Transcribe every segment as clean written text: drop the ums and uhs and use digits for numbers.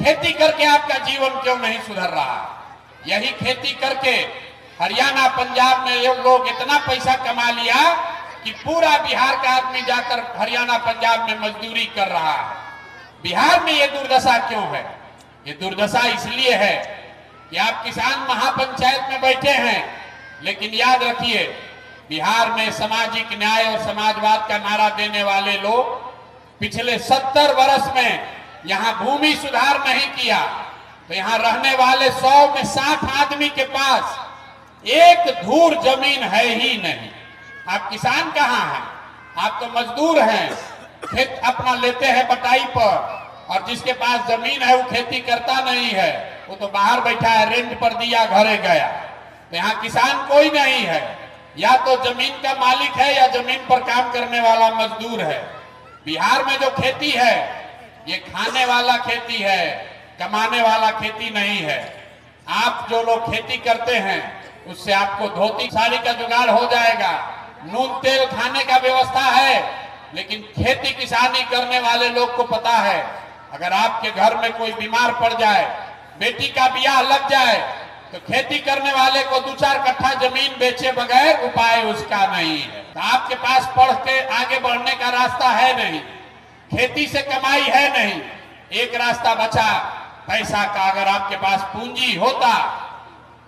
खेती करके आपका जीवन क्यों नहीं सुधर रहा? यही खेती करके हरियाणा पंजाब में ये लोग इतना पैसा कमा लिया कि पूरा बिहार का आदमी जाकर हरियाणा पंजाब में मजदूरी कर रहा है। बिहार में ये दुर्दशा क्यों है? ये दुर्दशा इसलिए है कि आप किसान महापंचायत में बैठे हैं, लेकिन याद रखिए बिहार में सामाजिक न्याय और समाजवाद का नारा देने वाले लोग पिछले 70 वर्ष में यहाँ भूमि सुधार नहीं किया, तो यहाँ रहने वाले 100 में 60 आदमी के पास एक धूर जमीन है ही नहीं। आप किसान कहाँ हैं? आप तो मजदूर हैं, खेत अपना लेते हैं बटाई पर, और जिसके पास जमीन है वो खेती करता नहीं है, वो तो बाहर बैठा है, रेंट पर दिया, घरे गया। तो यहाँ किसान कोई नहीं है, या तो जमीन का मालिक है या जमीन पर काम करने वाला मजदूर है। बिहार में जो खेती है ये खाने वाला खेती है, कमाने वाला खेती नहीं है। आप जो लोग खेती करते हैं उससे आपको धोती साड़ी का जुगाड़ हो जाएगा, नून तेल खाने का व्यवस्था है, लेकिन खेती किसानी करने वाले लोग को पता है अगर आपके घर में कोई बीमार पड़ जाए, बेटी का ब्याह लग जाए, तो खेती करने वाले को 2-4 कट्ठा जमीन बेचे बगैर उपाय उसका नहीं है। तो आपके पास पढ़ के आगे बढ़ने का रास्ता है नहीं, खेती से कमाई है नहीं। एक रास्ता बचा पैसा का, अगर आपके पास पूंजी होता,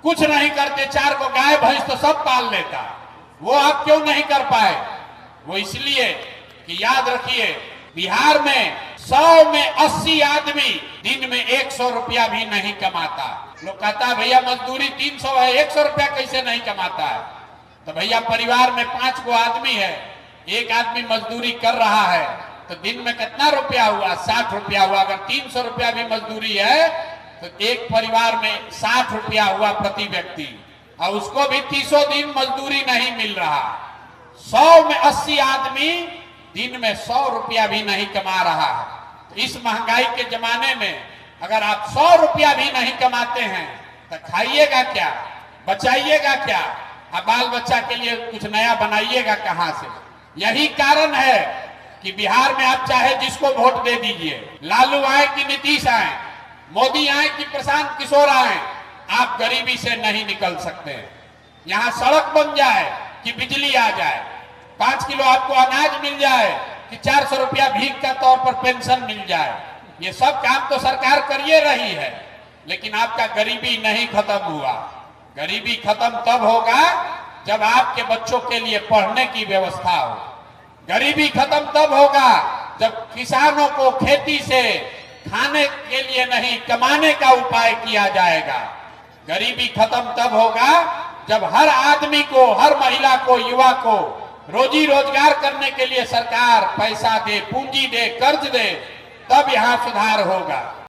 कुछ नहीं करते, 4 को गाय भैंस तो सब पाल लेता, वो आप क्यों नहीं कर पाए? वो इसलिए कि याद रखिए बिहार में 100 में 80 आदमी दिन में 100 रुपया भी नहीं कमाता। लोग कहता है भैया मजदूरी 300 है, 100 रुपया कैसे नहीं कमाता है? तो भैया परिवार में 5 को आदमी है, एक आदमी मजदूरी कर रहा है, तो दिन में कितना रुपया हुआ? 60 रुपया हुआ। अगर 300 रुपया भी मजदूरी है तो एक परिवार में 60 रुपया हुआ प्रति व्यक्ति, और उसको भी 300 दिन मजदूरी नहीं मिल रहा। 100 में 80 आदमी दिन में 100 रुपया भी नहीं कमा रहा है। तो इस महंगाई के जमाने में अगर आप 100 रुपया भी नहीं कमाते हैं तो खाइएगा क्या, बचाइएगा क्या, अब बाल बच्चा के लिए कुछ नया बनाइएगा कहां से? यही कारण है कि बिहार में आप चाहे जिसको वोट दे दीजिए, लालू आए कि नीतीश आए, मोदी आए कि प्रशांत किशोर आए, आप गरीबी से नहीं निकल सकते। यहाँ सड़क बन जाए कि बिजली आ जाए, 5 किलो आपको अनाज मिल जाए कि 400 रुपया भीख का तौर पर पेंशन मिल जाए, ये सब काम तो सरकार करिए रही है, लेकिन आपका गरीबी नहीं खत्म हुआ। गरीबी खत्म तब होगा जब आपके बच्चों के लिए पढ़ने की व्यवस्था हो। गरीबी खत्म तब होगा जब किसानों को खेती से खाने के लिए नहीं कमाने का उपाय किया जाएगा। गरीबी खत्म तब होगा जब हर आदमी को, हर महिला को, युवा को रोजी रोजगार करने के लिए सरकार पैसा दे, पूंजी दे, कर्ज दे, तब यहाँ सुधार होगा।